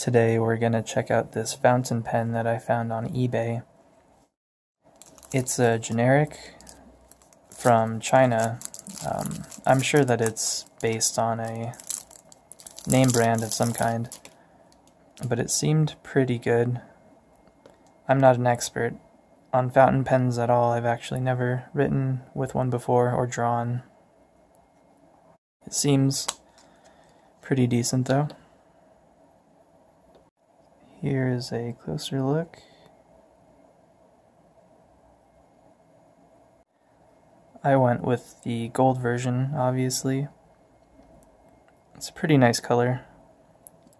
Today we're going to check out this fountain pen that I found on eBay. It's a generic from China. I'm sure that it's based on a name brand of some kind, but it seemed pretty good. I'm not an expert on fountain pens at all. I've actually never written with one before or drawn. It seems pretty decent though. Here is a closer look. I went with the gold version, obviously. It's a pretty nice color,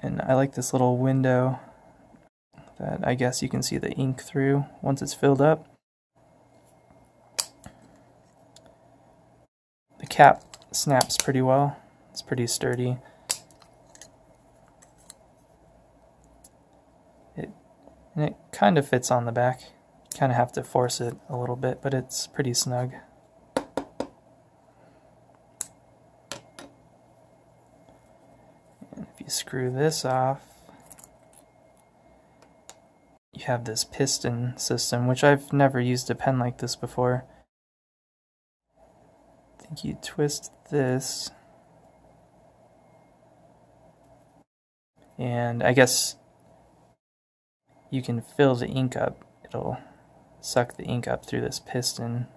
and I like this little window that I guess you can see the ink through once it's filled up. The cap snaps pretty well. It's pretty sturdy. And it kind of fits on the back. You kind of have to force it a little bit, but it's pretty snug. And if you screw this off, you have this piston system, which I've never used a pen like this before. I think you twist this, and I guess you can fill the ink up. It'll suck the ink up through this piston.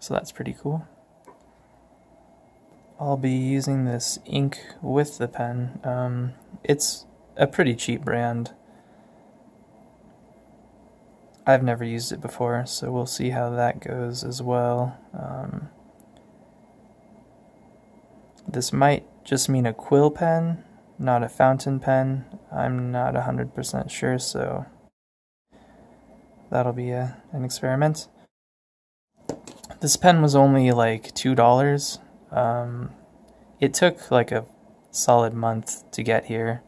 So that's pretty cool. I'll be using this ink with the pen. It's a pretty cheap brand. I've never used it before, so we'll see how that goes as well. This might just mean a quill pen, not a fountain pen. I'm not 100% sure, so that'll be an experiment. This pen was only like $2. It took like a solid month to get here,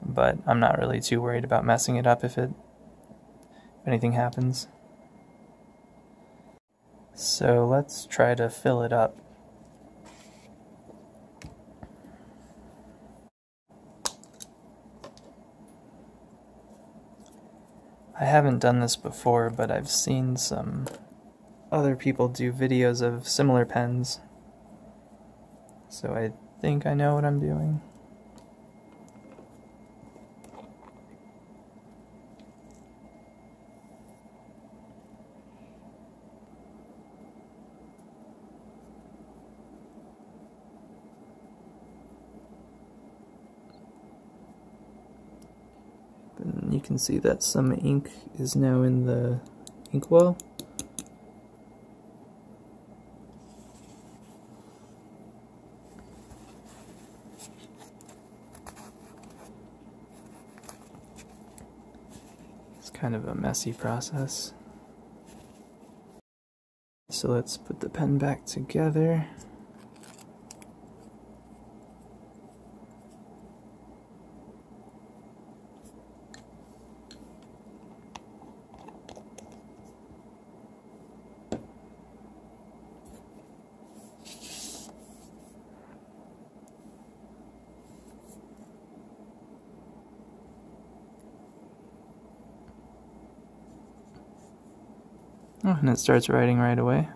but I'm not really too worried about messing it up if anything happens. So let's try to fill it up. I haven't done this before, but I've seen some other people do videos of similar pens, so I think I know what I'm doing. And you can see that some ink is now in the inkwell. It's kind of a messy process. So let's put the pen back together. Oh, and it starts writing right away.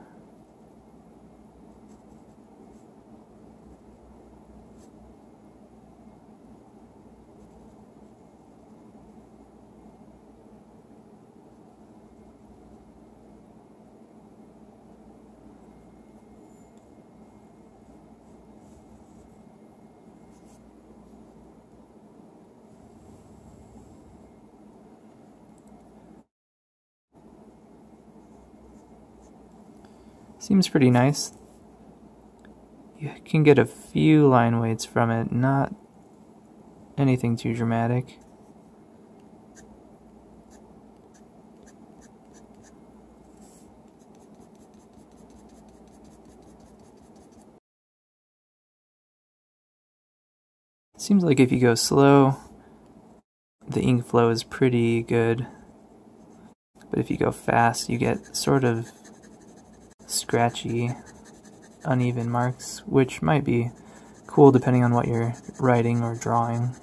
Seems pretty nice. You can get a few line weights from it, not anything too dramatic. Seems like if you go slow, the ink flow is pretty good. But if you go fast, you get sort of scratchy, uneven marks, which might be cool depending on what you're writing or drawing.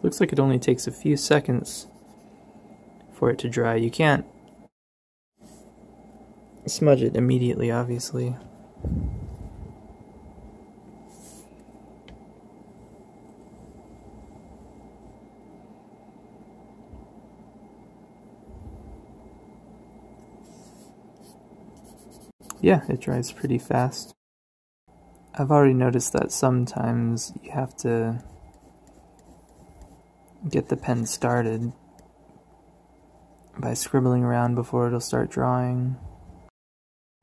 Looks like it only takes a few seconds for it to dry. You can't smudge it immediately, obviously. Yeah, it dries pretty fast. I've already noticed that sometimes you have to get the pen started by scribbling around before it'll start drawing.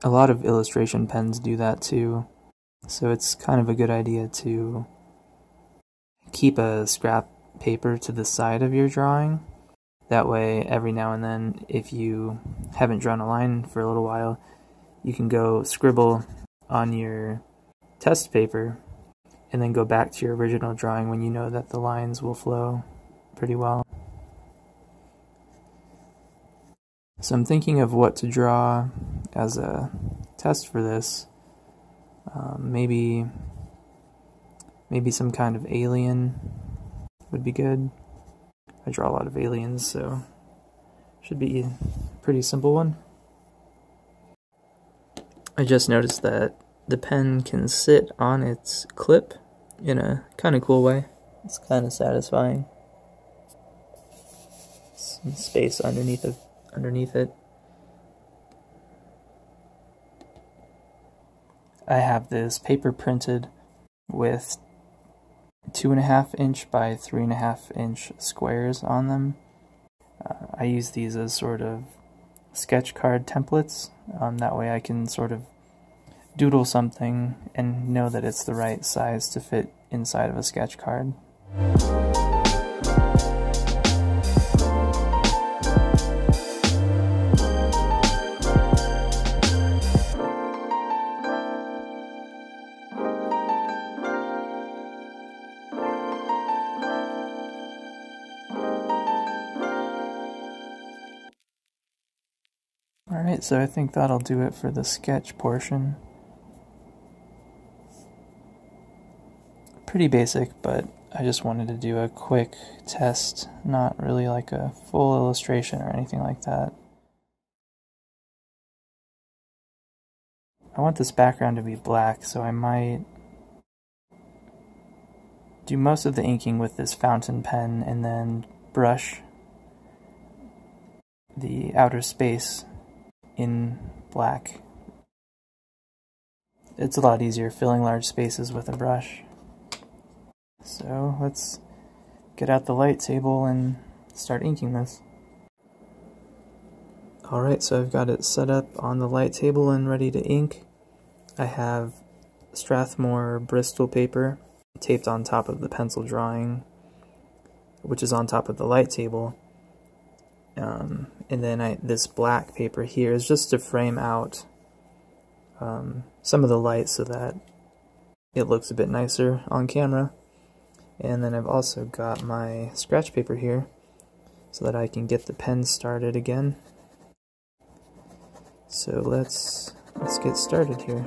A lot of illustration pens do that too, so it's kind of a good idea to keep a scrap paper to the side of your drawing. That way, every now and then, if you haven't drawn a line for a little while, you can go scribble on your test paper and then go back to your original drawing when you know that the lines will flow pretty well. So I'm thinking of what to draw as a test for this. Maybe some kind of alien would be good. I draw a lot of aliens, so should be a pretty simple one. I just noticed that the pen can sit on its clip in a kind of cool way. It's kind of satisfying. Some space underneath it. I have this paper printed with 2.5 inch by 3.5 inch squares on them. I use these as sort of sketch card templates. That way I can sort of doodle something and know that it's the right size to fit inside of a sketch card. Alright, so I think that'll do it for the sketch portion. Pretty basic, but I just wanted to do a quick test, not really like a full illustration or anything like that. I want this background to be black, so I might do most of the inking with this fountain pen and then brush the outer space in black. It's a lot easier filling large spaces with a brush. So let's get out the light table and start inking this. Alright, so I've got it set up on the light table and ready to ink. I have Strathmore Bristol paper taped on top of the pencil drawing, which is on top of the light table. And then this black paper here is just to frame out some of the light so that it looks a bit nicer on camera. And then I've also got my scratch paper here so that I can get the pen started again. So let's get started here.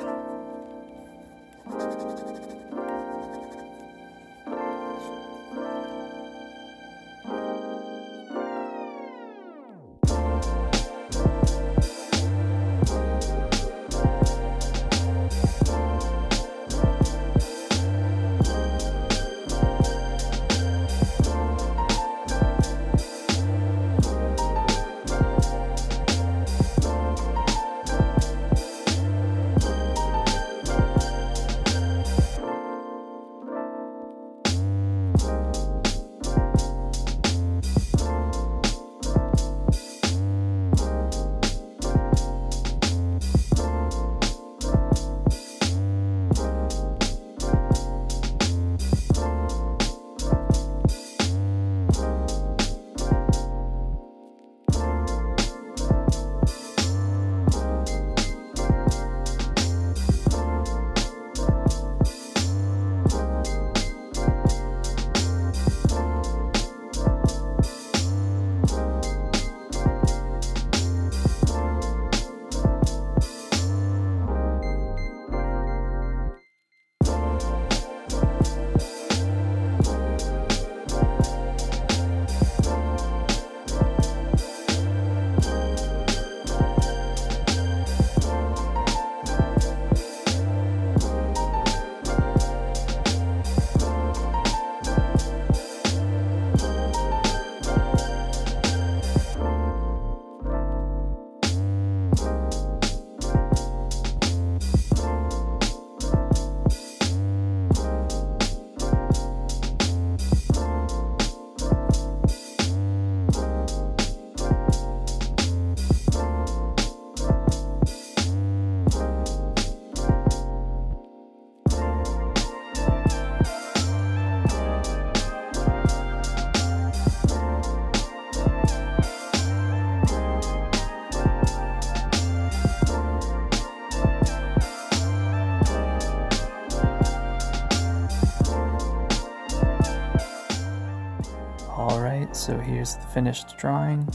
So here's the finished drawing.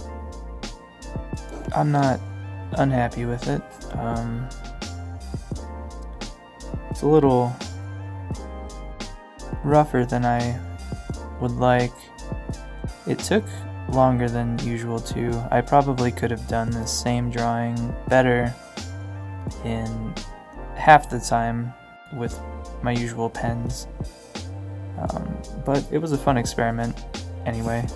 I'm not unhappy with it. It's a little rougher than I would like. It took longer than usual too. I probably could have done this same drawing better in half the time with my usual pens. But it was a fun experiment anyway.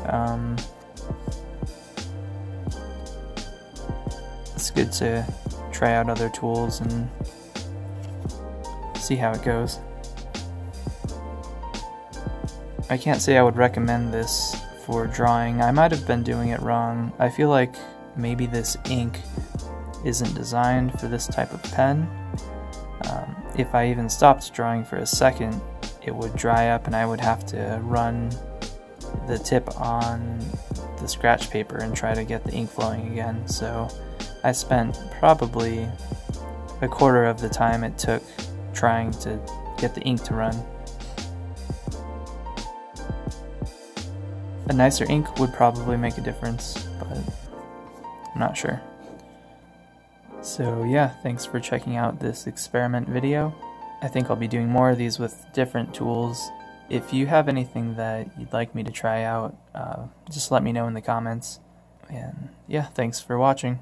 It's good to try out other tools and see how it goes. I can't say I would recommend this for drawing. I might have been doing it wrong. I feel like maybe this ink isn't designed for this type of pen. If I even stopped drawing for a second, it would dry up and I would have to run the tip on the scratch paper and try to get the ink flowing again. So I spent probably a quarter of the time it took trying to get the ink to run. A nicer ink would probably make a difference, but I'm not sure. So yeah, thanks for checking out this experiment video. I think I'll be doing more of these with different tools. If you have anything that you'd like me to try out, just let me know in the comments. And yeah, thanks for watching.